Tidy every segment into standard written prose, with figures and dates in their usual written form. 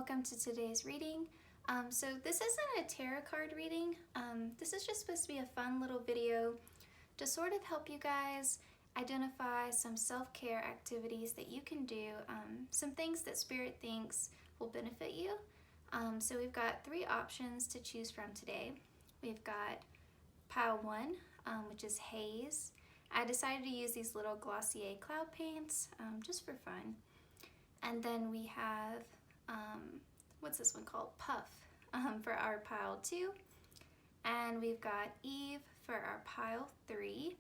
Welcome to today's reading. So this isn't a tarot card reading. This is just supposed to be a fun little video to sort of help you guys identify some self-care activities that you can do, some things that Spirit thinks will benefit you. So we've got three options to choose from today. We've got pile one, which is haze. I decided to use these little Glossier cloud paints just for fun. And then we have, what's this one called? Puff for our pile 2. And we've got Eve for our pile 3.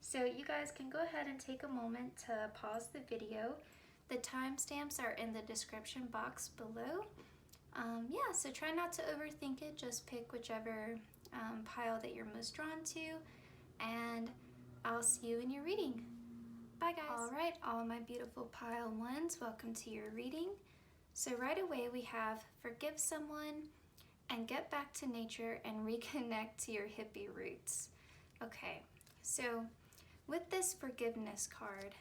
So you guys can go ahead and take a moment to pause the video. The timestamps are in the description box below. Yeah, so try not to overthink it. Just pick whichever pile that you're most drawn to. And I'll see you in your reading. Bye guys. All right, all my beautiful pile ones, welcome to your reading. So right away we have forgive someone and get back to nature and reconnect to your hippie roots. Okay, so with this forgiveness card,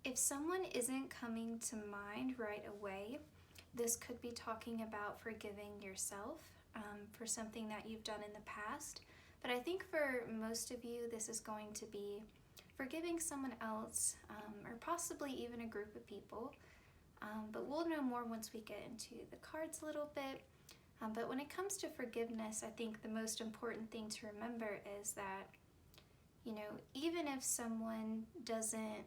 if someone isn't coming to mind right away, this could be talking about forgiving yourself for something that you've done in the past. But I think for most of you, this is going to be forgiving someone else, or possibly even a group of people. But we'll know more once we get into the cards a little bit. But when it comes to forgiveness, I think the most important thing to remember is that, you know, even if someone doesn't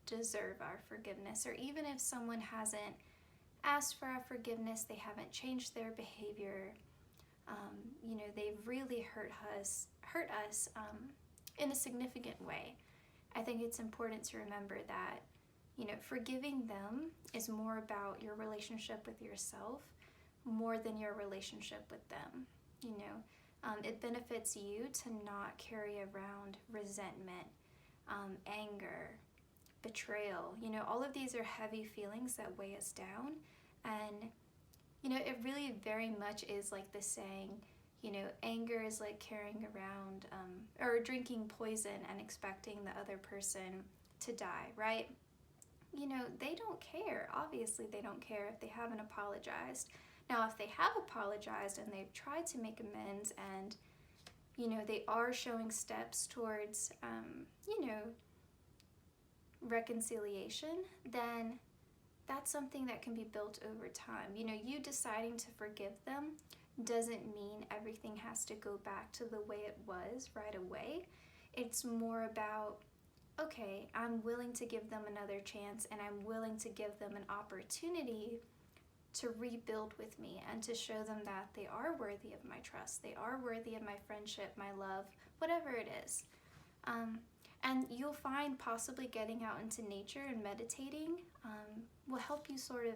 deserve our forgiveness, or even if someone hasn't asked for our forgiveness, they haven't changed their behavior, you know, they've really hurt us in a significant way. I think it's important to remember that, you know, forgiving them is more about your relationship with yourself more than your relationship with them. You know, it benefits you to not carry around resentment, anger, betrayal. You know, all of these are heavy feelings that weigh us down. And, you know, it really very much is like the saying, you know, anger is like carrying around or drinking poison and expecting the other person to die, right? You know, they don't care. Obviously, they don't care if they haven't apologized. Now, if they have apologized and they've tried to make amends and, you know, they are showing steps towards, you know, reconciliation, then that's something that can be built over time. You know, you deciding to forgive them doesn't mean everything has to go back to the way it was right away. It's more about, okay, I'm willing to give them another chance, and I'm willing to give them an opportunity to rebuild with me and to show them that they are worthy of my trust, they are worthy of my friendship, my love, whatever it is. And you'll find possibly getting out into nature and meditating will help you sort of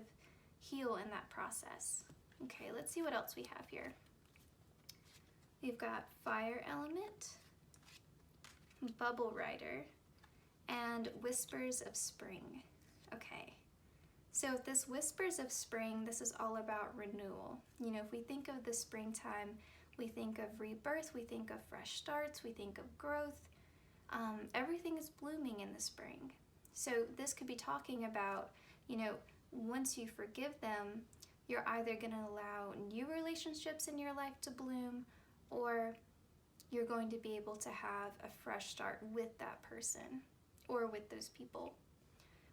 heal in that process. Okay, let's see what else we have here. We've got fire element, bubble rider, and whispers of spring. Okay, so this whispers of spring, this is all about renewal. You know, if we think of the springtime, we think of rebirth, we think of fresh starts, we think of growth. Everything is blooming in the spring. So this could be talking about, you know, once you forgive them, you're either going to allow new relationships in your life to bloom, or you're going to be able to have a fresh start with that person or with those people.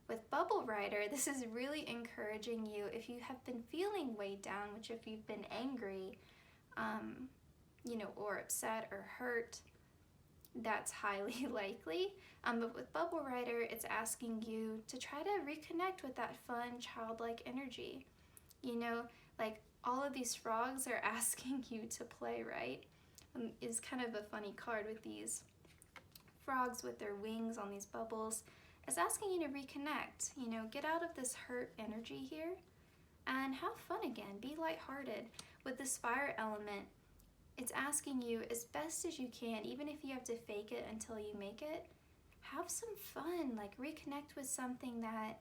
With Bubble Rider, this is really encouraging you if you have been feeling weighed down, which if you've been angry, you know, or upset or hurt, that's highly likely. But with Bubble Rider, it's asking you to try to reconnect with that fun, childlike energy. You know, like all of these frogs are asking you to play, right? It's kind of a funny card with these frogs with their wings on these bubbles. It's asking you to reconnect, you know, get out of this hurt energy here and have fun again, be lighthearted. With this fire element, it's asking you as best as you can, even if you have to fake it until you make it, have some fun, like reconnect with something that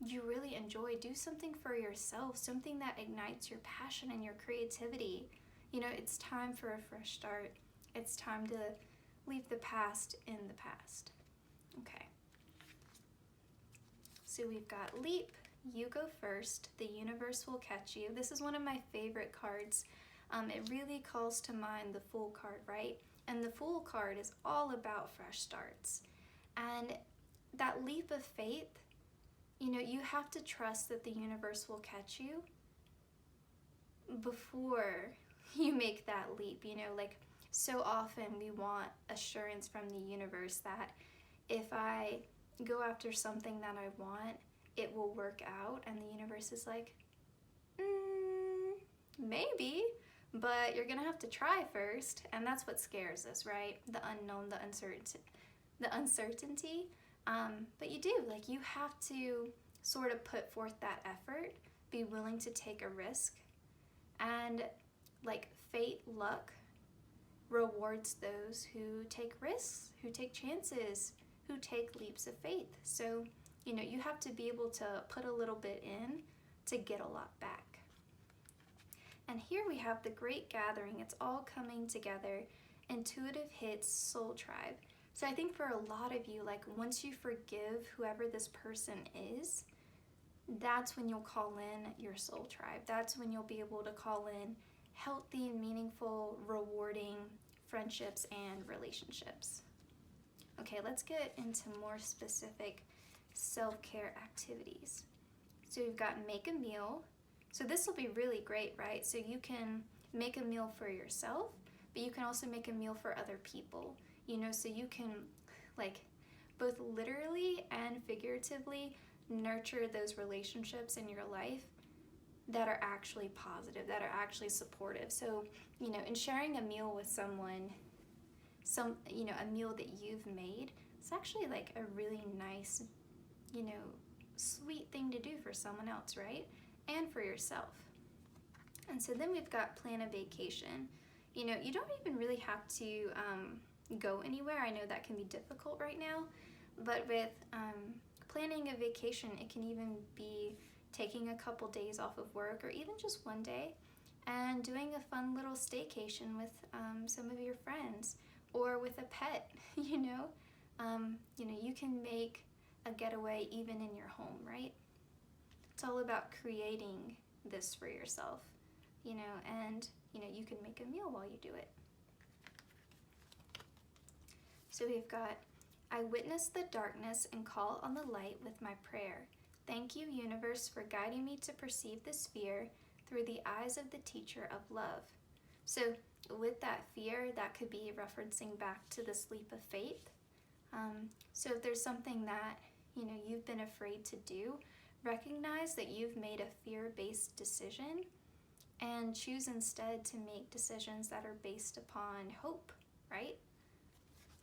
you really enjoy. Do something for yourself, something that ignites your passion and your creativity. You know, it's time for a fresh start. It's time to leave the past in the past. Okay. So we've got leap, you go first, the universe will catch you. This is one of my favorite cards. It really calls to mind the Fool card, right? And the Fool card is all about fresh starts. And that leap of faith, you have to trust that the universe will catch you before you make that leap. Like, so often we want assurance from the universe that if I go after something that I want, it will work out. And the universe is like, maybe, but you're gonna have to try first. And that's what scares us, right? The unknown, the uncertainty. But you do, like, you have to sort of put forth that effort, be willing to take a risk. And like, fate, luck rewards those who take risks, who take chances, who take leaps of faith. So, you have to be able to put a little bit in to get a lot back. And here we have the Great Gathering. It's all coming together. Intuitive hits, Soul Tribe. So I think for a lot of you, like, once you forgive whoever this person is, that's when you'll call in your soul tribe. That's when you'll be able to call in healthy, meaningful, rewarding friendships and relationships. Okay, let's get into more specific self-care activities. So we've got make a meal. So this will be really great, right? So you can make a meal for yourself, but you can also make a meal for other people. So you can, like, both literally and figuratively nurture those relationships in your life that are actually positive, that are actually supportive. So, in sharing a meal with someone, a meal that you've made, it's actually like a really nice, sweet thing to do for someone else, right? And for yourself. And so then we've got plan a vacation. You don't even really have to go anywhere. I know that can be difficult right now, but with planning a vacation, it can even be taking a couple days off of work, or even just one day, and doing a fun little staycation with some of your friends, or with a pet. You can make a getaway even in your home, right? It's all about creating this for yourself, and you can make a meal while you do it. So we've got, I witness the darkness and call on the light with my prayer. Thank you, universe, for guiding me to perceive this fear through the eyes of the teacher of love. So with that fear, that could be referencing back to this leap of faith. So if there's something that, you've been afraid to do, recognize that you've made a fear-based decision and choose instead to make decisions that are based upon hope, right?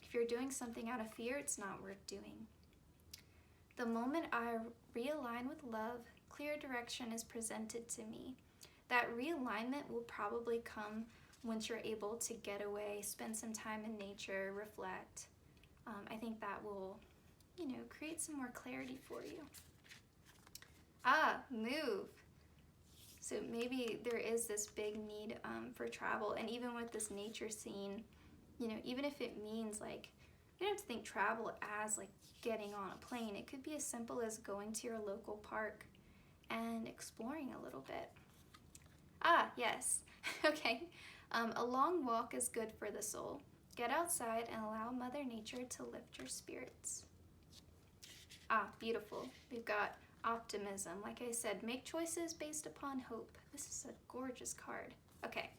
If you're doing something out of fear, it's not worth doing. The moment I realign with love, clear direction is presented to me. That realignment will probably come once you're able to get away, spend some time in nature, reflect. I think that will, create some more clarity for you. Move. So maybe there is this big need for travel, and even with this nature scene, even if it means, like, you don't have to think travel as like getting on a plane. It could be as simple as going to your local park and exploring a little bit. Yes. Okay. A long walk is good for the soul. Get outside and allow Mother Nature to lift your spirits. Beautiful. We've got optimism. Like I said, make choices based upon hope. This is a gorgeous card. Okay.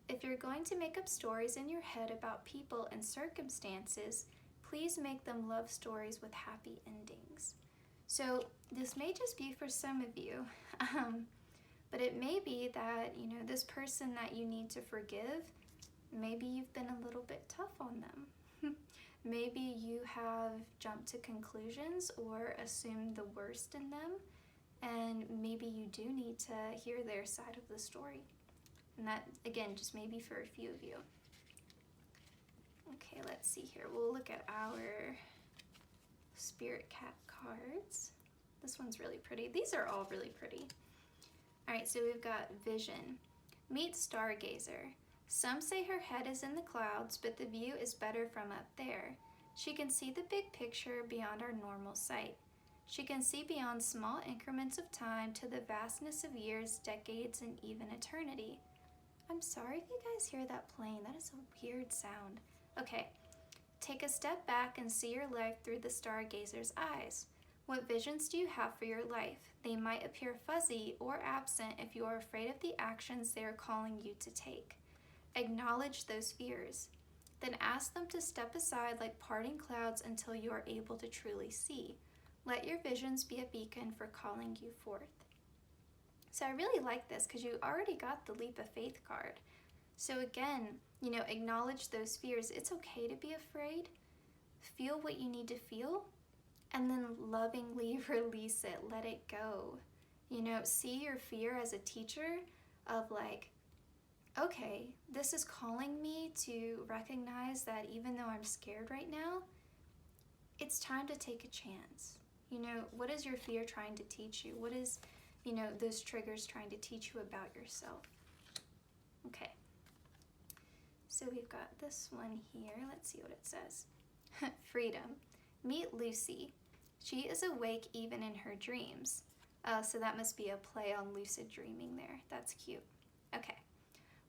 If you're going to make up stories in your head about people and circumstances, please make them love stories with happy endings. So this may just be for some of you, but it may be that, this person that you need to forgive, maybe you've been a little bit tough on them. Maybe you have jumped to conclusions or assumed the worst in them, and maybe you do need to hear their side of the story. And that, again, just maybe for a few of you. Okay, let's see here. We'll look at our Spirit Cat cards. This one's really pretty. These are all really pretty. All right, so we've got Vision. Meet Stargazer. Some say her head is in the clouds, but the view is better from up there. She can see the big picture beyond our normal sight. She can see beyond small increments of time to the vastness of years, decades, and even eternity. I'm sorry if you guys hear that plane. That is a weird sound. Okay, take a step back and see your life through the stargazer's eyes. What visions do you have for your life? They might appear fuzzy or absent if you are afraid of the actions they are calling you to take. Acknowledge those fears. Then ask them to step aside like parting clouds until you are able to truly see. Let your visions be a beacon for calling you forth. So I really like this because you already got the leap of faith card. So again, acknowledge those fears. It's okay to be afraid. Feel what you need to feel, and then lovingly release it. Let it go. See your fear as a teacher of like, okay, this is calling me to recognize that even though I'm scared right now, it's time to take a chance. What is your fear trying to teach you? What is, those triggers trying to teach you about yourself? Okay. So we've got this one here. Let's see what it says. Freedom. Meet Lucy. She is awake even in her dreams. So that must be a play on lucid dreaming there. That's cute. Okay.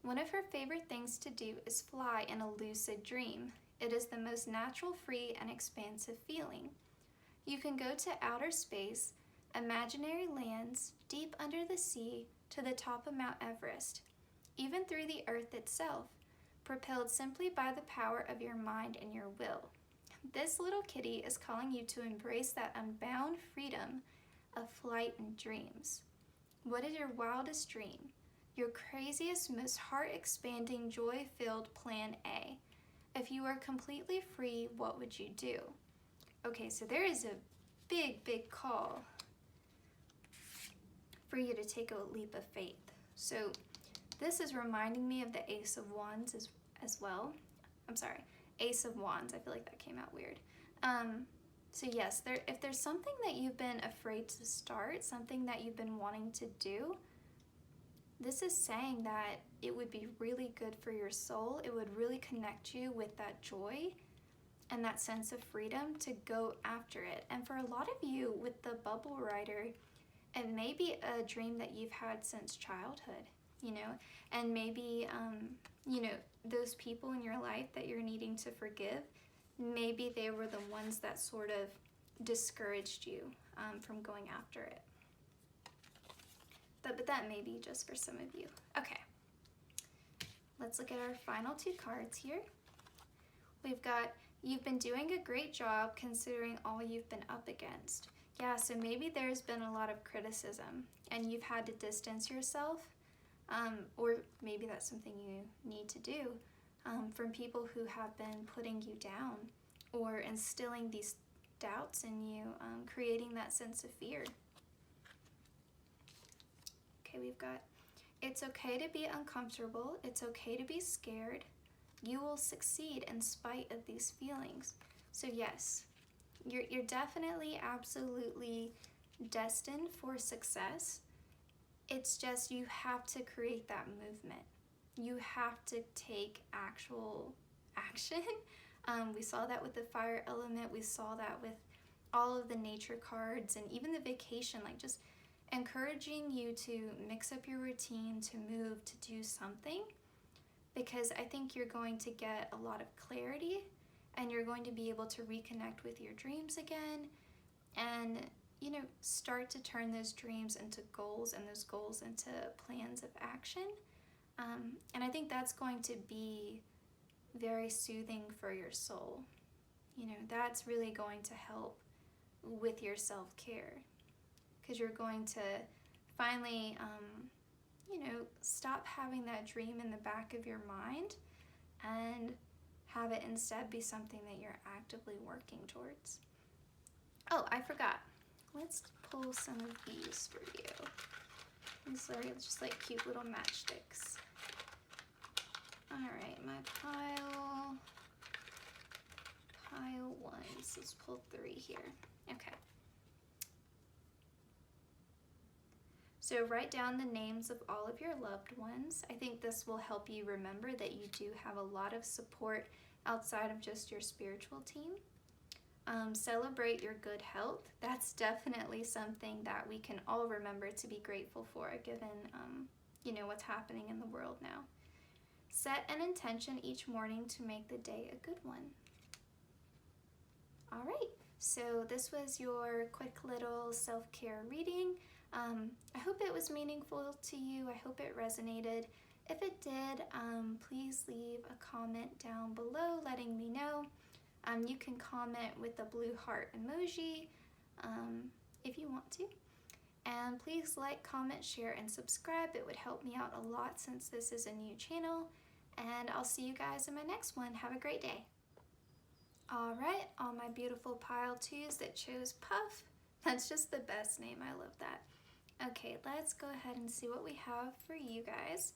One of her favorite things to do is fly in a lucid dream. It is the most natural, free, and expansive feeling. You can go to outer space, imaginary lands, deep under the sea, to the top of Mount Everest, even through the earth itself, propelled simply by the power of your mind and your will. This little kitty is calling you to embrace that unbound freedom of flight and dreams. What is your wildest dream? Your craziest, most heart-expanding, joy-filled plan A. If you were completely free, what would you do? Okay, so there is a big, big call for you to take a leap of faith. So this is reminding me of the Ace of Wands as well. I'm sorry, Ace of Wands. I feel like that came out weird. So yes, if there's something that you've been afraid to start, something that you've been wanting to do, this is saying that it would be really good for your soul. It would really connect you with that joy and that sense of freedom to go after it. And for a lot of you with the bubble rider, it may be a dream that you've had since childhood, and maybe, those people in your life that you're needing to forgive, maybe they were the ones that sort of discouraged you from going after it. But that may be just for some of you. Okay, let's look at our final two cards here. We've got, you've been doing a great job considering all you've been up against. Yeah, so maybe there's been a lot of criticism and you've had to distance yourself, or maybe that's something you need to do, from people who have been putting you down or instilling these doubts in you, creating that sense of fear. Okay, we've got, it's okay to be uncomfortable. It's okay to be scared. You will succeed in spite of these feelings. So yes, you're definitely, absolutely destined for success. It's just you have to create that movement. You have to take actual action. We saw that with the fire element. We saw that with all of the nature cards and even the vacation, like just encouraging you to mix up your routine, to move, to do something, because I think you're going to get a lot of clarity and you're going to be able to reconnect with your dreams again and, start to turn those dreams into goals and those goals into plans of action. And I think that's going to be very soothing for your soul. That's really going to help with your self-care, because you're going to finally, stop having that dream in the back of your mind and have it instead be something that you're actively working towards. Oh, I forgot. Let's pull some of these for you. These are just like cute little matchsticks. All right, my pile ones. Let's pull 3 here. Okay. So write down the names of all of your loved ones. I think this will help you remember that you do have a lot of support outside of just your spiritual team. Celebrate your good health. That's definitely something that we can all remember to be grateful for, given what's happening in the world now. Set an intention each morning to make the day a good one. All right, so this was your quick little self-care reading. I hope it was meaningful to you. I hope it resonated. If it did, please leave a comment down below letting me know. You can comment with the blue heart emoji if you want to. And please like, comment, share, and subscribe. It would help me out a lot since this is a new channel. And I'll see you guys in my next one. Have a great day. All right, all my beautiful pile 2s that chose Puff. That's just the best name. I love that. Okay, let's go ahead and see what we have for you guys.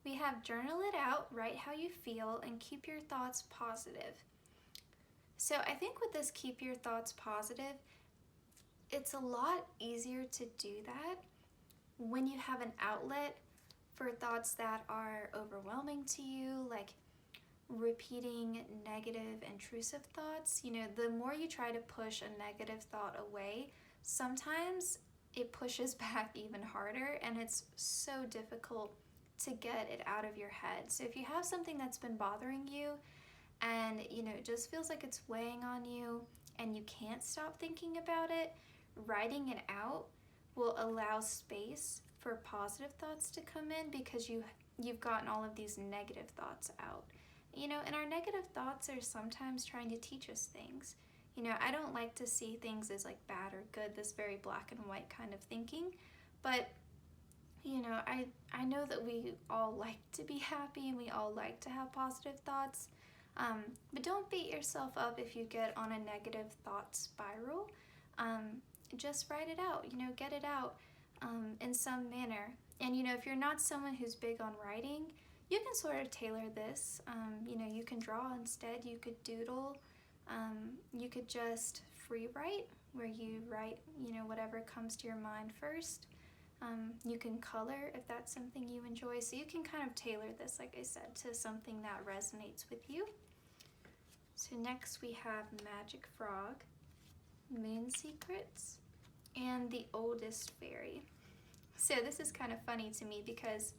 We have journal it out, write how you feel, and keep your thoughts positive. So I think with this keep your thoughts positive, it's a lot easier to do that when you have an outlet for thoughts that are overwhelming to you, like repeating negative, intrusive thoughts. The more you try to push a negative thought away, sometimes it pushes back even harder, and it's so difficult to get it out of your head. So if you have something that's been bothering you and it just feels like it's weighing on you and you can't stop thinking about it, writing it out will allow space for positive thoughts to come in, because you've gotten all of these negative thoughts out. And our negative thoughts are sometimes trying to teach us things. I don't like to see things as like bad or good, this very black and white kind of thinking, but I know that we all like to be happy and we all like to have positive thoughts, but don't beat yourself up if you get on a negative thought spiral. Just write it out, get it out in some manner. And if you're not someone who's big on writing, you can sort of tailor this. You can draw instead, you could doodle, you could just free write, where you write whatever comes to your mind first. You can color if that's something you enjoy. So you can kind of tailor this, like I said, to something that resonates with you. So next we have Magic Frog, Moon Secrets, and The Oldest Fairy. So this is kind of funny to me because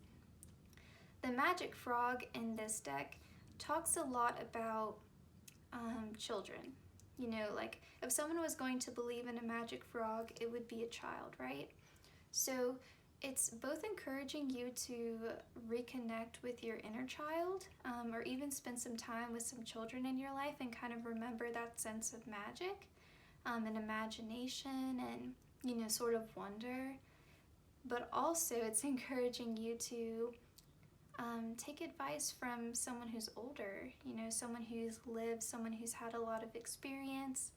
the Magic Frog in this deck talks a lot about children. Like if someone was going to believe in a magic frog, it would be a child, right? So it's both encouraging you to reconnect with your inner child, or even spend some time with some children in your life and kind of remember that sense of magic and imagination and, sort of wonder. But also it's encouraging you to take advice from someone who's older, someone who's lived, someone who's had a lot of experience.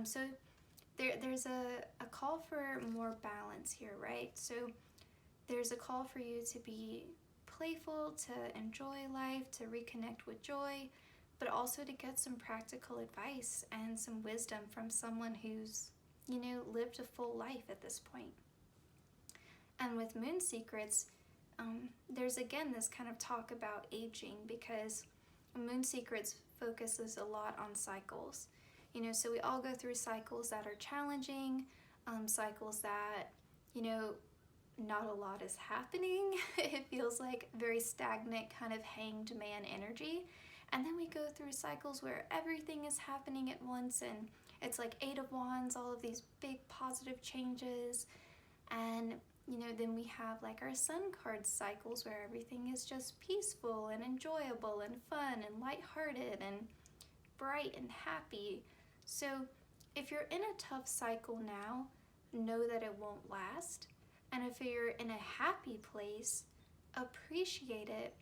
So there's a call for more balance here, right? So there's a call for you to be playful, to enjoy life, to reconnect with joy, but also to get some practical advice and some wisdom from someone who's, lived a full life at this point. And with Moon Secrets, there's again this kind of talk about aging, because Moon Secrets focuses a lot on cycles. So we all go through cycles that are challenging, cycles that, not a lot is happening. It feels like very stagnant, kind of hanged man energy. And then we go through cycles where everything is happening at once, and it's like 8 of Wands, all of these big positive changes. And then we have like our Sun card cycles where everything is just peaceful and enjoyable and fun and lighthearted and bright and happy. So if you're in a tough cycle now, know that it won't last. And if you're in a happy place, appreciate it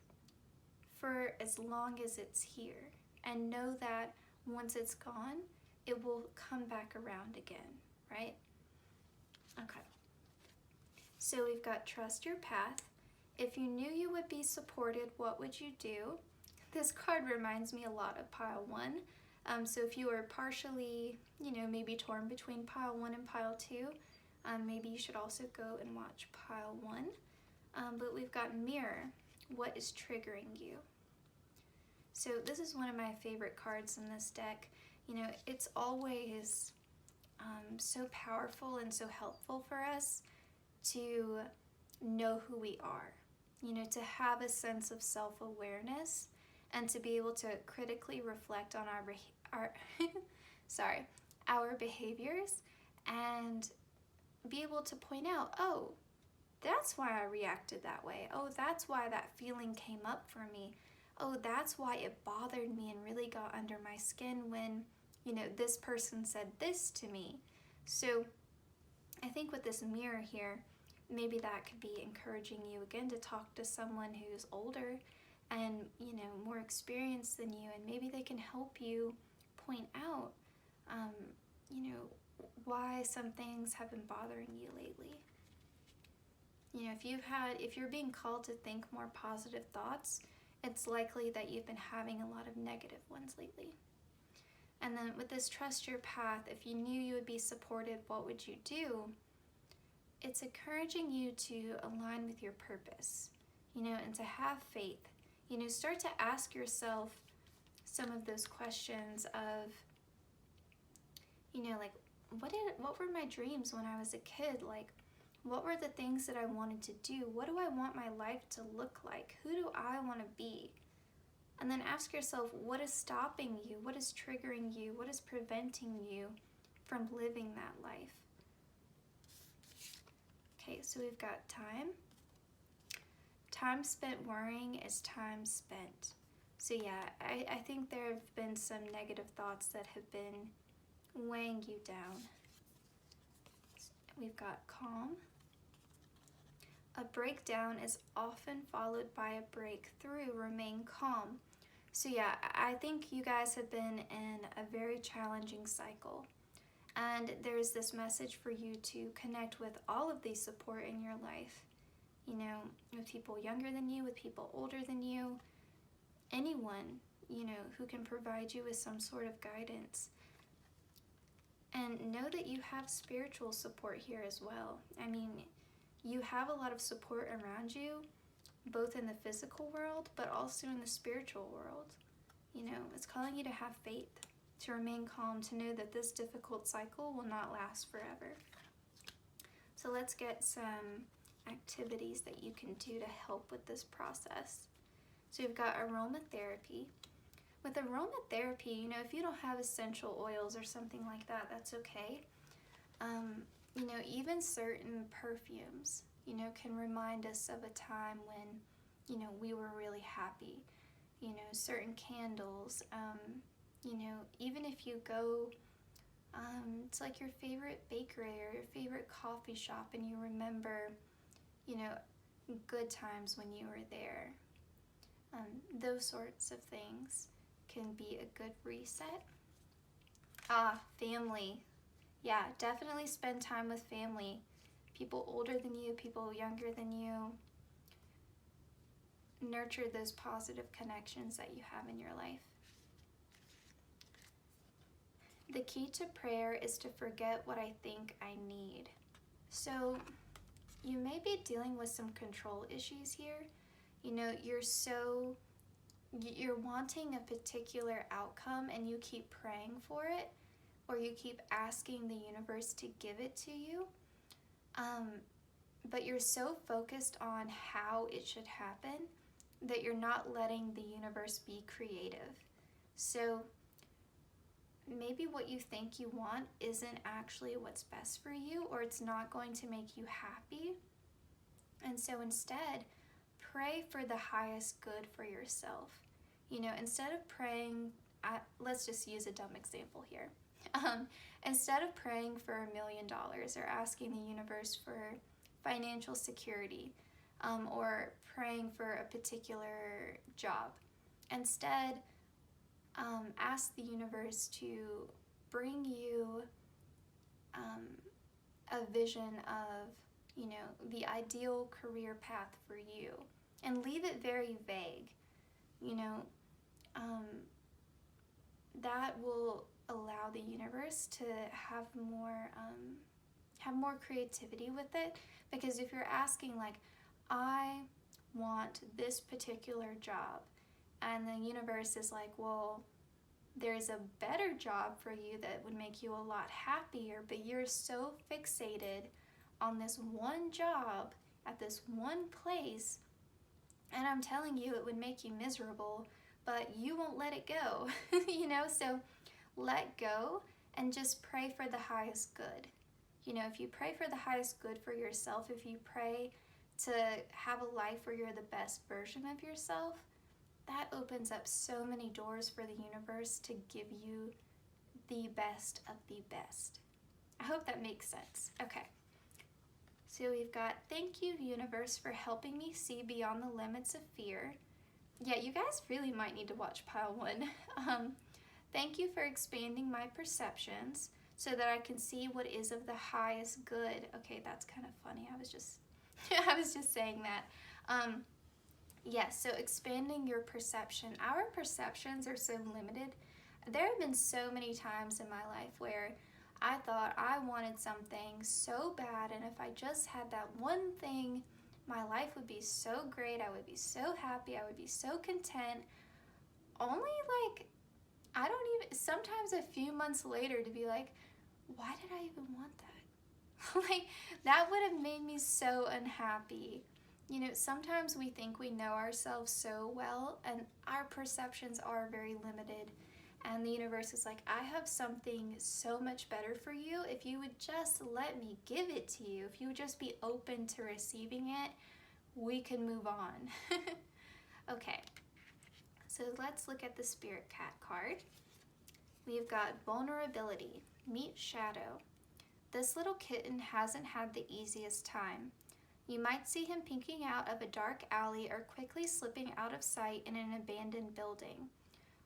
for as long as it's here. And know that once it's gone, it will come back around again, right? Okay. So we've got Trust Your Path. If you knew you would be supported, what would you do? This card reminds me a lot of Pile 1. So if you are partially, maybe torn between Pile 1 and Pile 2, maybe you should also go and watch Pile 1. But we've got Mirror. What is triggering you? So this is one of my favorite cards in this deck. it's always so powerful and so helpful for us to know who we are, to have a sense of self-awareness and to be able to critically reflect on our sorry, our behaviors and be able to point out, oh, that's why I reacted that way. Oh, that's why that feeling came up for me. Oh, that's why it bothered me and really got under my skin when, this person said this to me. So I think with this mirror here, maybe that could be encouraging you again to talk to someone who's older and, more experienced than you, and maybe they can help you point out, why some things have been bothering you lately. If you're being called to think more positive thoughts, it's likely that you've been having a lot of negative ones lately. And then with this trust your path, if you knew you would be supported, what would you do? It's encouraging you to align with your purpose, and to have faith. Start to ask yourself some of those questions of, like, what were my dreams when I was a kid? Like, what were the things that I wanted to do? What do I want my life to look like? Who do I want to be? And then ask yourself, what is stopping you? What is triggering you? What is preventing you from living that life? Okay, so we've got time. Time spent worrying is time spent. So yeah, I think there have been some negative thoughts that have been weighing you down. We've got calm. A breakdown is often followed by a breakthrough. Remain calm. So yeah, I think you guys have been in a very challenging cycle. And there's this message for you to connect with all of the support in your life. With people younger than you, with people older than you, anyone, who can provide you with some sort of guidance. And know that you have spiritual support here as well. I mean, you have a lot of support around you, both in the physical world, but also in the spiritual world. It's calling you to have faith, to remain calm, to know that this difficult cycle will not last forever. So let's get some activities that you can do to help with this process. So we've got aromatherapy. With aromatherapy, if you don't have essential oils or something like that, that's okay. Even certain perfumes, can remind us of a time when, we were really happy. Certain candles, even if you go, it's like your favorite bakery or your favorite coffee shop and you remember, good times when you were there. Those sorts of things can be a good reset. Family. Yeah, definitely spend time with family. People older than you, people younger than you. Nurture those positive connections that you have in your life. The key to prayer is to forget what I think I need. So you may be dealing with some control issues here. You're wanting a particular outcome and you keep praying for it, or you keep asking the universe to give it to you. But you're so focused on how it should happen that you're not letting the universe be creative. So maybe what you think you want isn't actually what's best for you, or it's not going to make you happy. And so instead, pray for the highest good for yourself. Instead of praying, let's just use a dumb example here. Instead of praying for $1 million or asking the universe for financial security, or praying for a particular job, instead, ask the universe to bring you a vision of, the ideal career path for you, and leave it very vague. That will allow the universe to have more creativity with it. Because if you're asking, like, I want this particular job, and the universe is like, well, there's a better job for you that would make you a lot happier, but you're so fixated on this one job at this one place, and I'm telling you it would make you miserable, but you won't let it go. You know, so let go and just pray for the highest good. You know, if you pray for the highest good for yourself, if you pray to have a life where you're the best version of yourself, that opens up so many doors for the universe to give you the best of the best. I hope that makes sense. Okay. So we've got, thank you, universe, for helping me see beyond the limits of fear. Yeah, you guys really might need to watch pile 1. Thank you for expanding my perceptions so that I can see what is of the highest good. Okay, that's kind of funny. I was just saying that. Yes, so expanding your perception. Our perceptions are so limited. There have been so many times in my life where I thought I wanted something so bad, and if I just had that one thing, my life would be so great. I would be so happy. I would be so content. Only like, I don't even, sometimes a few months later to be like, why did I even want that? Like, that would have made me so unhappy. You know, sometimes we think we know ourselves so well, and our perceptions are very limited. And the universe is like, I have something so much better for you. If you would just let me give it to you, if you would just be open to receiving it, we can move on. Okay, so let's look at the Spirit Cat card. We've got vulnerability, meet shadow. This little kitten hasn't had the easiest time. You might see him peeking out of a dark alley or quickly slipping out of sight in an abandoned building.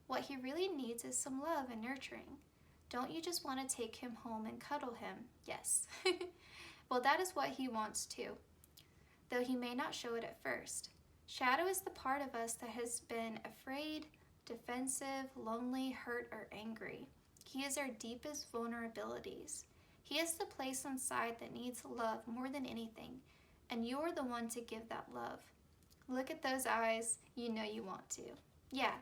What he really needs is some love and nurturing. Don't you just want to take him home and cuddle him? Yes. Well, that is what he wants too, though he may not show it at first. Shadow is the part of us that has been afraid, defensive, lonely, hurt, or angry. He is our deepest vulnerabilities. He is the place inside that needs love more than anything, and you're the one to give that love. Look at those eyes. You know you want to. Yeah.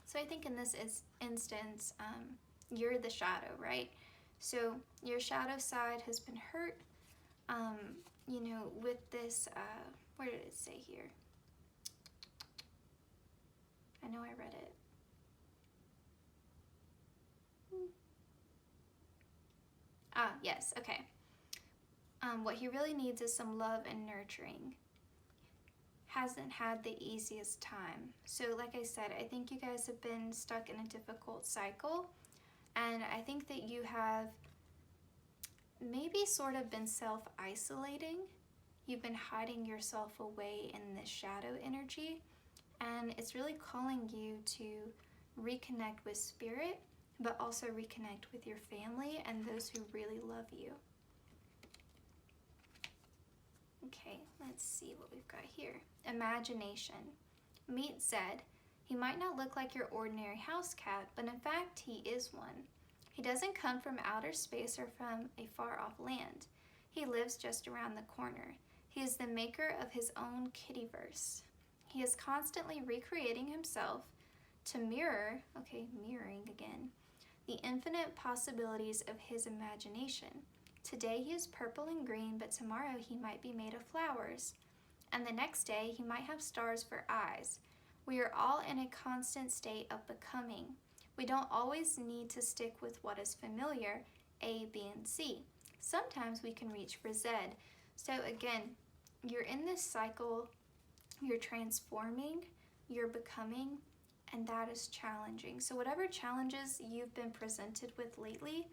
So I think in this instance, you're the shadow, right? So your shadow side has been hurt, you know, with this, where did it say here? I know I read it. Yes, okay. What he really needs is some love and nurturing. Hasn't had the easiest time. So like I said, I think you guys have been stuck in a difficult cycle, and I think that you have maybe sort of been self-isolating. You've been hiding yourself away in this shadow energy, and it's really calling you to reconnect with spirit, but also reconnect with your family and those who really love you. Okay, let's see what we've got here. Imagination. Meet Zed. He might not look like your ordinary house cat, but in fact, he is one. He doesn't come from outer space or from a far-off land. He lives just around the corner. He is the maker of his own kittyverse. He is constantly recreating himself to mirror, okay, mirroring again, the infinite possibilities of his imagination. Today he is purple and green, but tomorrow he might be made of flowers. And the next day he might have stars for eyes. We are all in a constant state of becoming. We don't always need to stick with what is familiar, A, B, and C. Sometimes we can reach for Z. So again, you're in this cycle, you're transforming, you're becoming, and that is challenging. So whatever challenges you've been presented with lately,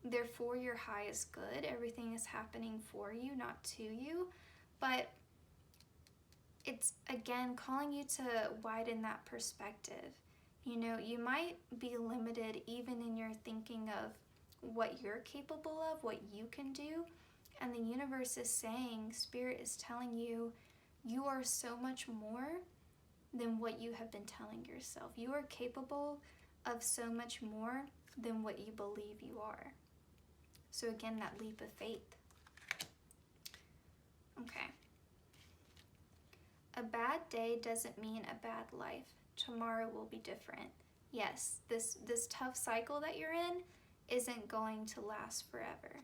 they're for your highest good. Everything is happening for you, not to you. But it's, again, calling you to widen that perspective. You know, you might be limited even in your thinking of what you're capable of, what you can do. And the universe is saying, Spirit is telling you, you are so much more than what you have been telling yourself. You are capable of so much more than what you believe you are. So again, that leap of faith. Okay. A bad day doesn't mean a bad life. Tomorrow will be different. yes, this tough cycle that you're in isn't going to last forever,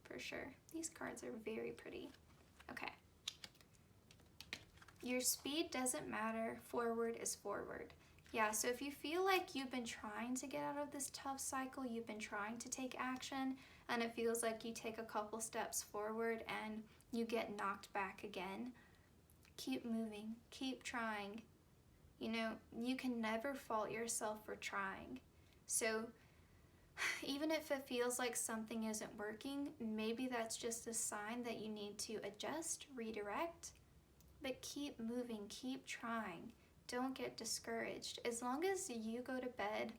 for sure. These cards are very pretty. Okay. Your speed doesn't matter. Forward is forward. Yeah, so if you feel like you've been trying to get out of this tough cycle, you've been trying to take action, and it feels like you take a couple steps forward and you get knocked back again, keep moving, keep trying. You know, you can never fault yourself for trying. So even if it feels like something isn't working, maybe that's just a sign that you need to adjust, redirect, but keep moving, keep trying. Don't get discouraged. As long as you go to bed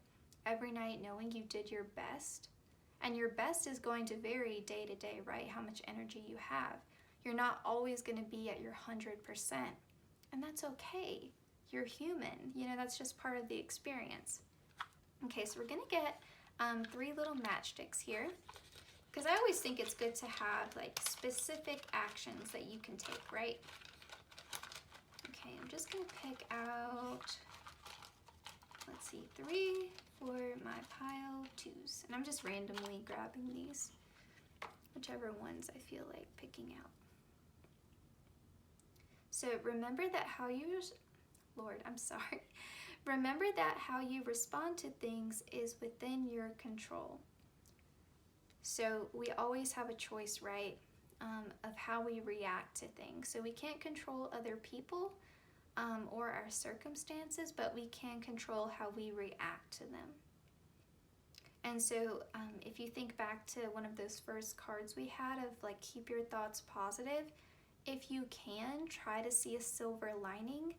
every night knowing you did your best, and your best is going to vary day to day, right? How much energy you have. You're not always going to be at your 100%, and that's okay. You're human. You know, that's just part of the experience. Okay, so we're going to get 3 little matchsticks here, because I always think it's good to have like specific actions that you can take, right? Okay, I'm just going to pick out, let's see, 3 for my pile 2s. And I'm just randomly grabbing these, whichever ones I feel like picking out. So remember that how you, Lord, I'm sorry. Remember that how you respond to things is within your control. So we always have a choice, right, of how we react to things. So we can't control other people or our circumstances, but we can control how we react to them. And so if you think back to one of those first cards we had of like, keep your thoughts positive, if you can try to see a silver lining,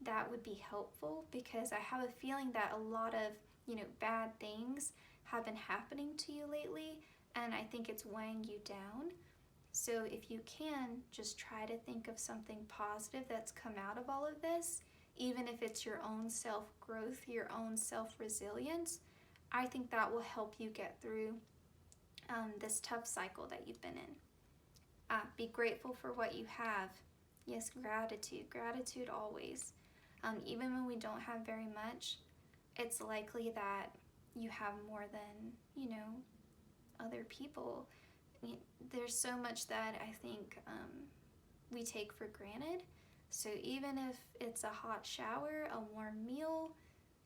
that would be helpful, because I have a feeling that a lot of, you know, bad things have been happening to you lately, and I think it's weighing you down. So if you can, just try to think of something positive that's come out of all of this, even if it's your own self-growth, your own self-resilience. I think that will help you get through this tough cycle that you've been in. Be grateful for what you have. Yes, gratitude always. Even when we don't have very much, it's likely that you have more than, you know, other people. I mean, there's so much that I think we take for granted. So even if it's a hot shower, a warm meal,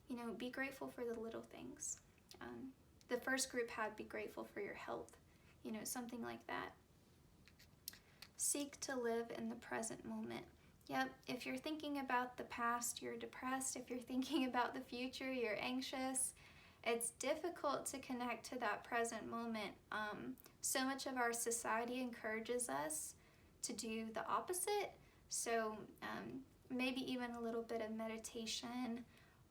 you know, be grateful for the little things. The first group had be grateful for your health, you know, something like that. Seek to live in the present moment. Yep, if you're thinking about the past, you're depressed. If you're thinking about the future, you're anxious. It's difficult to connect to that present moment. So much of our society encourages us to do the opposite. So maybe even a little bit of meditation,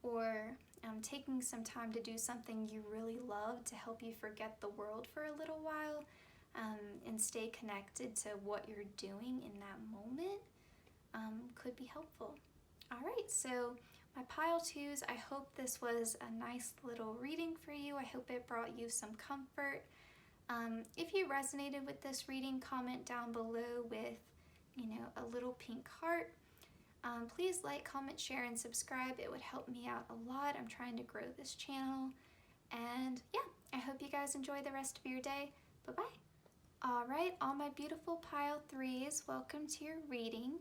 or taking some time to do something you really love to help you forget the world for a little while, and stay connected to what you're doing in that moment, could be helpful. All right, so my pile 2s, I hope this was a nice little reading for you. I hope it brought you some comfort. If you resonated with this reading, comment down below with, you know, a little pink heart. Please like, comment, share, and subscribe. It would help me out a lot. I'm trying to grow this channel. And yeah, I hope you guys enjoy the rest of your day. Bye-bye. All right, all my beautiful pile 3s, welcome to your reading.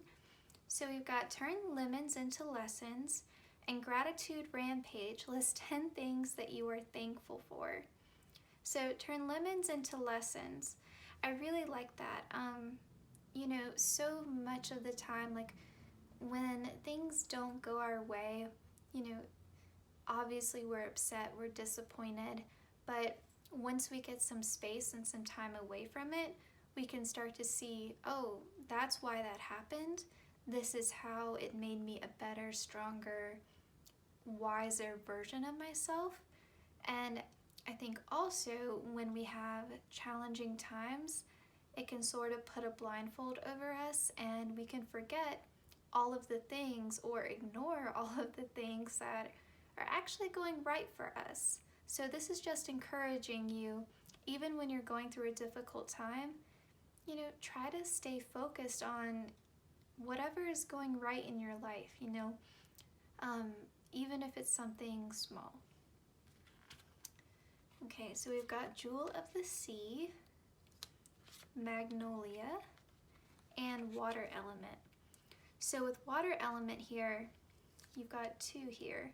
So we've got turn lemons into lessons and gratitude rampage. List 10 things that you are thankful for. So turn lemons into lessons. I really like that. You know, so much of the time, like when things don't go our way, you know, obviously we're upset, we're disappointed, but once we get some space and some time away from it, we can start to see, oh, that's why that happened. This is how it made me a better, stronger, wiser version of myself. And I think also when we have challenging times, it can sort of put a blindfold over us, and we can forget all of the things, or ignore all of the things that are actually going right for us. So this is just encouraging you, even when you're going through a difficult time, you know, try to stay focused on whatever is going right in your life, you know, even if it's something small. Okay, so we've got Jewel of the Sea, Magnolia, and Water Element. So with Water Element here, you've got two here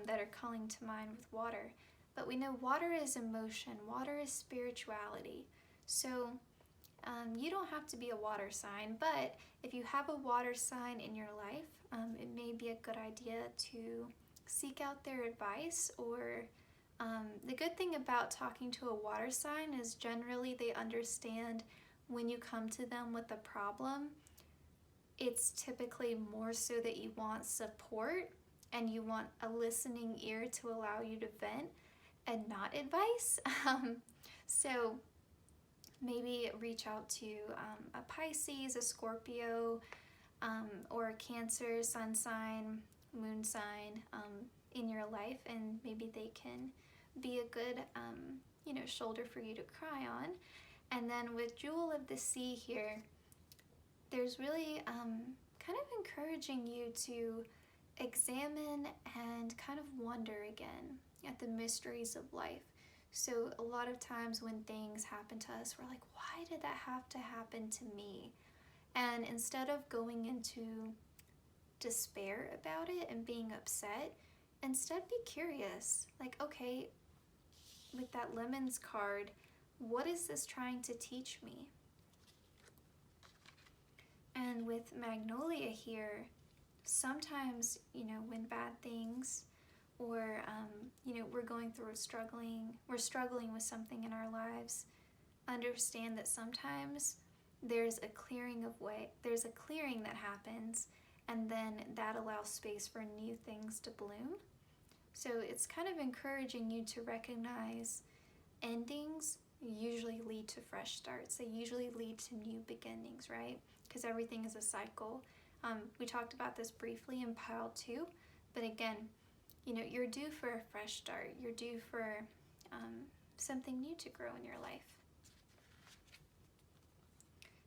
that are calling to mind with water. But we know water is emotion, water is spirituality. So you don't have to be a water sign, but if you have a water sign in your life, it may be a good idea to seek out their advice. Or the good thing about talking to a water sign is generally they understand when you come to them with a problem. It's typically more so that you want support and you want a listening ear to allow you to vent and not advice. So maybe reach out to a Pisces, a Scorpio, or a Cancer, sun sign, moon sign in your life, and maybe they can be a good shoulder for you to cry on. And then with Jewel of the Sea here, there's really kind of encouraging you to examine and kind of wonder again at the mysteries of life. So a lot of times when things happen to us, we're like, why did that have to happen to me? And instead of going into despair about it and being upset, instead be curious. Like, okay, with that Lemons card, what is this trying to teach me? And with Magnolia here, sometimes, when bad things or, we're going through we're struggling with something in our lives, understand that sometimes there's a clearing that happens, and then that allows space for new things to bloom. So it's kind of encouraging you to recognize endings usually lead to fresh starts. They usually lead to new beginnings, right? Because everything is a cycle. We talked about this briefly in pile 2, but again, you're due for a fresh start. You're due for something new to grow in your life.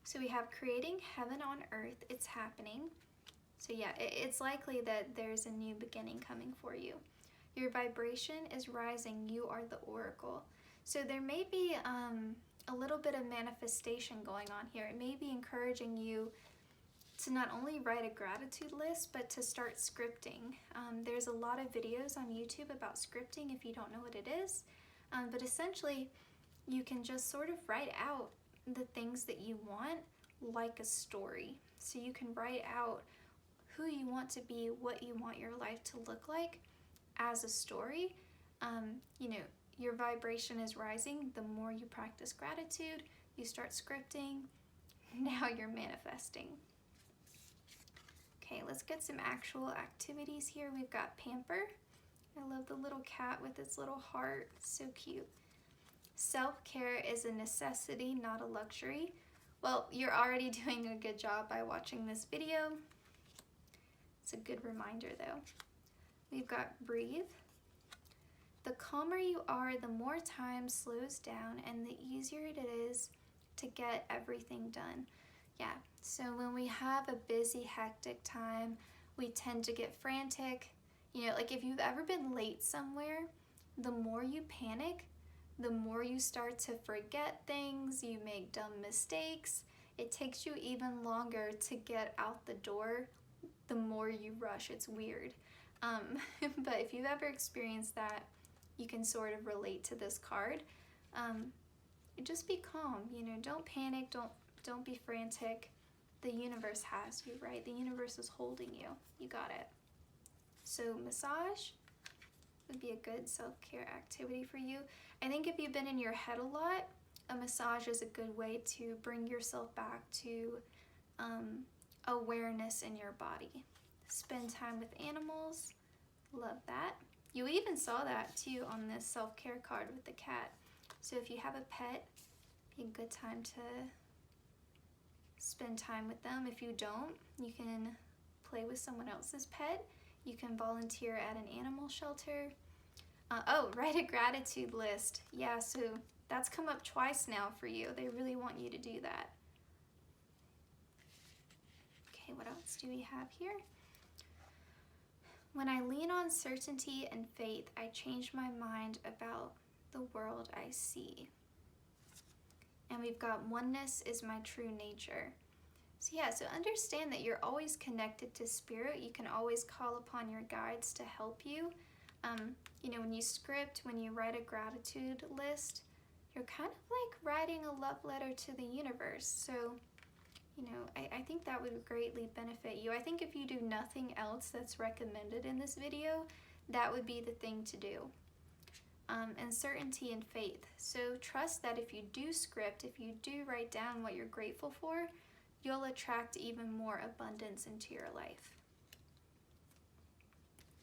So we have creating heaven on earth. It's happening. So yeah, it's likely that there's a new beginning coming for you. Your vibration is rising. You are the oracle. So there may be a little bit of manifestation going on here. It may be encouraging you to not only write a gratitude list, but to start scripting. There's a lot of videos on YouTube about scripting if you don't know what it is. But essentially, you can just sort of write out the things that you want like a story. So you can write out who you want to be, what you want your life to look like as a story. Your vibration is rising. The more you practice gratitude, you start scripting. Now you're manifesting. Okay, let's get some actual activities here. We've got Pamper. I love the little cat with its little heart. So cute. Self-care is a necessity, not a luxury. Well, you're already doing a good job by watching this video. It's a good reminder though. We've got Breathe. The calmer you are, the more time slows down and the easier it is to get everything done. Yeah, so when we have a busy, hectic time, we tend to get frantic. Like if you've ever been late somewhere, the more you panic, the more you start to forget things, you make dumb mistakes. It takes you even longer to get out the door, the more you rush. It's weird. But if you've ever experienced that, you can sort of relate to this card. Just be calm, don't panic, don't be frantic. The universe has you, right? The universe is holding you. You got it. So massage would be a good self-care activity for you. I think if you've been in your head a lot, a massage is a good way to bring yourself back to awareness in your body. Spend time with animals. Love that. You even saw that too on this self-care card with the cat. So if you have a pet, it'd be a good time to spend time with them. If you don't, you can play with someone else's pet. You can volunteer at an animal shelter. Write a gratitude list. Yeah, so that's come up twice now for you. They really want you to do that. Okay, what else do we have here? When I lean on certainty and faith, I change my mind about the world I see. And we've got oneness is my true nature. So yeah, so understand that you're always connected to spirit. You can always call upon your guides to help you. You know, when you script, when you write a gratitude list, you're kind of like writing a love letter to the universe. So, you know, I think that would greatly benefit you. I think if you do nothing else that's recommended in this video, that would be the thing to do. And certainty and faith. So trust that if you do script, if you do write down what you're grateful for, you'll attract even more abundance into your life.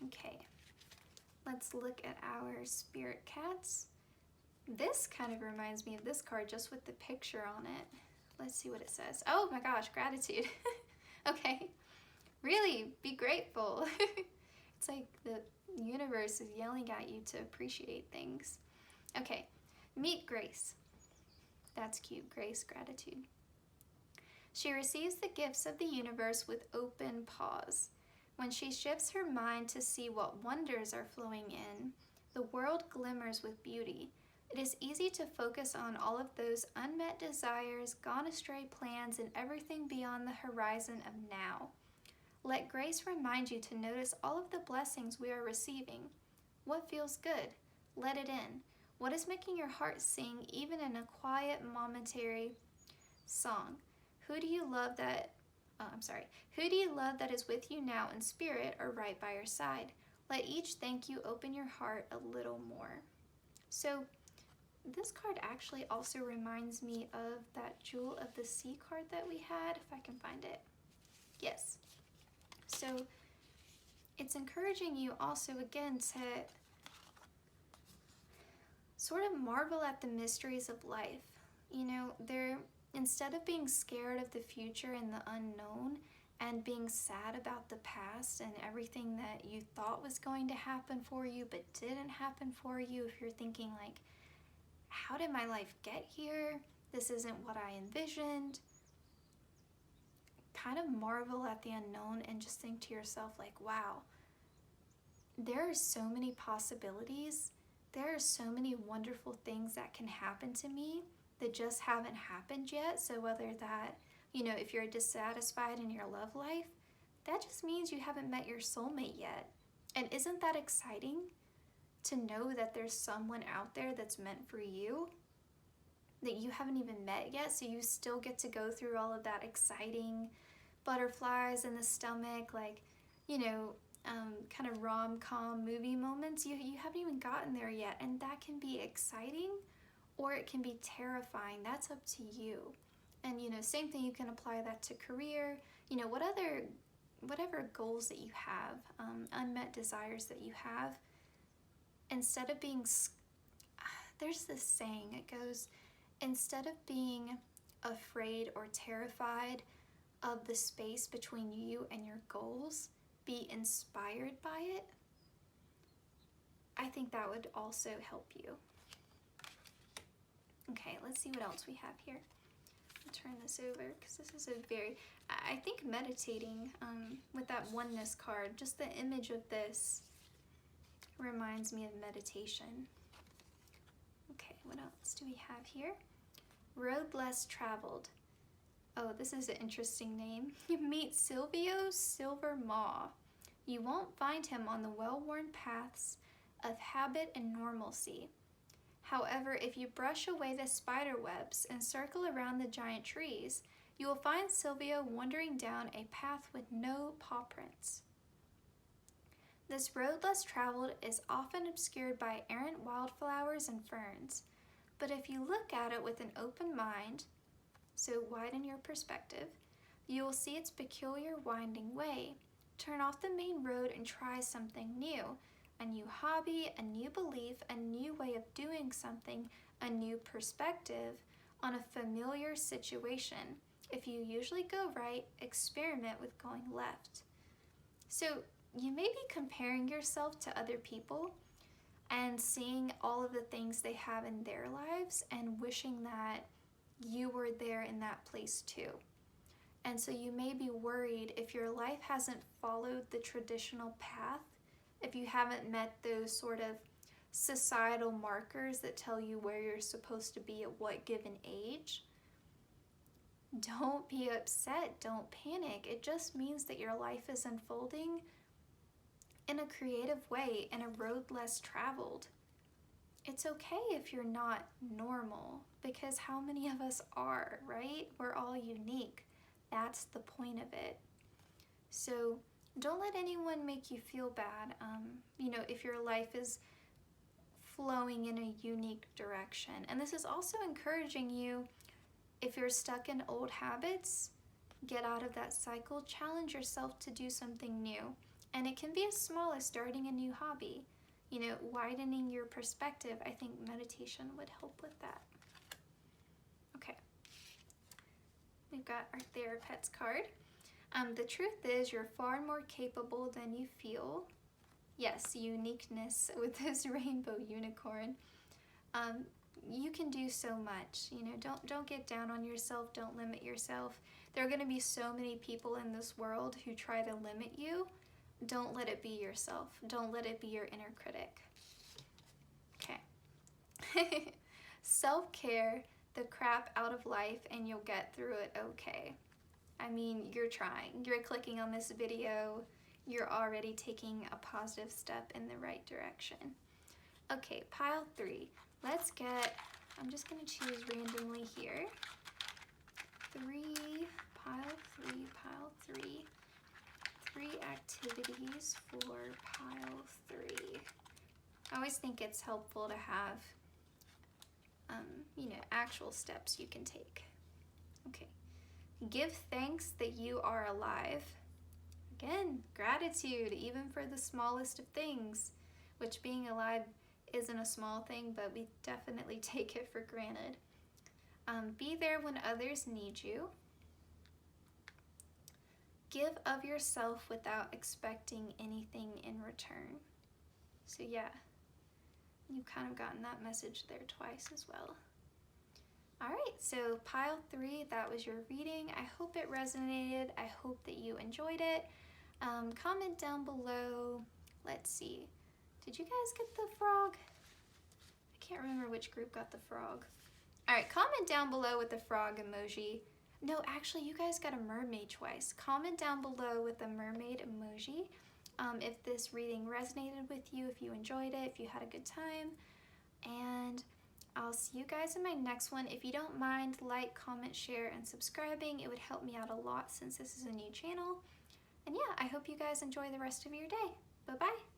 Okay, let's look at our spirit cats. This kind of reminds me of this card just with the picture on it. Let's see what it says. Oh my gosh, gratitude. Okay, really be grateful. It's like the universe is yelling at you to appreciate things. Okay, meet Grace. That's cute, Grace, gratitude. She receives the gifts of the universe with open paws. When she shifts her mind to see what wonders are flowing in, the world glimmers with beauty. It is easy to focus on all of those unmet desires, gone astray plans, and everything beyond the horizon of now. Let Grace remind you to notice all of the blessings we are receiving. What feels good? Let it in. What is making your heart sing even in a quiet, momentary song? Who do you love that is with you now in spirit or right by your side? Let each thank you open your heart a little more. So this card actually also reminds me of that Jewel of the Sea card that we had, if I can find it. Yes. So it's encouraging you also again to sort of marvel at the mysteries of life. You know, instead of being scared of the future and the unknown and being sad about the past and everything that you thought was going to happen for you but didn't happen for you, if you're thinking like, how did my life get here? This isn't what I envisioned. Kind of marvel at the unknown and just think to yourself like, wow, there are so many possibilities. There are so many wonderful things that can happen to me that just haven't happened yet. So whether that, you know, if you're dissatisfied in your love life, that just means you haven't met your soulmate yet. And isn't that exciting to know that there's someone out there that's meant for you that you haven't even met yet? So you still get to go through all of that exciting butterflies in the stomach, like, you know, kind of rom-com movie moments. You haven't even gotten there yet, and that can be exciting or it can be terrifying. That's up to you. And, you know, same thing, you can apply that to career, you know, whatever goals that you have, unmet desires that you have. Instead of being, there's this saying, it goes, instead of being afraid or terrified of the space between you and your goals, be inspired by it. I think that would also help you. Okay, let's see what else we have here. I'll turn this over because this is I think meditating with that oneness card, just the image of this reminds me of meditation. Okay, what else do we have here? Road less traveled. Oh, this is an interesting name. You meet Silvio Silvermaw. You won't find him on the well-worn paths of habit and normalcy. However, if you brush away the spider webs and circle around the giant trees, you will find Silvio wandering down a path with no paw prints. This road less traveled is often obscured by errant wildflowers and ferns, but if you look at it with an open mind, so widen your perspective, you will see its peculiar winding way. Turn off the main road and try something new. A new hobby, a new belief, a new way of doing something, a new perspective on a familiar situation. If you usually go right, experiment with going left. So you may be comparing yourself to other people and seeing all of the things they have in their lives and wishing that you were there in that place too. And so you may be worried if your life hasn't followed the traditional path, if you haven't met those sort of societal markers that tell you where you're supposed to be at what given age. Don't be upset, don't panic. It just means that your life is unfolding in a creative way, in a road less traveled. It's okay if you're not normal, because how many of us are, right? We're all unique. That's the point of it. So don't let anyone make you feel bad, if your life is flowing in a unique direction. And this is also encouraging you, if you're stuck in old habits, get out of that cycle, challenge yourself to do something new. And it can be as small as starting a new hobby, widening your perspective. I think meditation would help with that. Okay, we've got our Therapets card. The truth is, you're far more capable than you feel. Yes, uniqueness with this rainbow unicorn. You can do so much. Don't get down on yourself. Don't limit yourself. There are going to be so many people in this world who try to limit you. Don't let it be yourself. Don't let it be your inner critic. Okay. Self-care the crap out of life and you'll get through it okay. I mean, you're trying. You're clicking on this video. You're already taking a positive step in the right direction. Okay, pile 3. Let's get, I'm just going to choose randomly here. 3, pile 3. 3 activities for pile 3. I always think it's helpful to have, actual steps you can take. Okay. Give thanks that you are alive. Again, gratitude, even for the smallest of things, which being alive isn't a small thing, but we definitely take it for granted. Be there when others need you. Give of yourself without expecting anything in return. So yeah, you've kind of gotten that message there twice as well. All right, so pile 3, that was your reading. I hope it resonated. I hope that you enjoyed it. Comment down below. Let's see. Did you guys get the frog? I can't remember which group got the frog. All right, comment down below with the frog emoji. No, actually, you guys got a mermaid twice. Comment down below with the mermaid emoji if this reading resonated with you, if you enjoyed it, if you had a good time. And I'll see you guys in my next one. If you don't mind, like, comment, share, and subscribing. It would help me out a lot since this is a new channel. And yeah, I hope you guys enjoy the rest of your day. Bye-bye.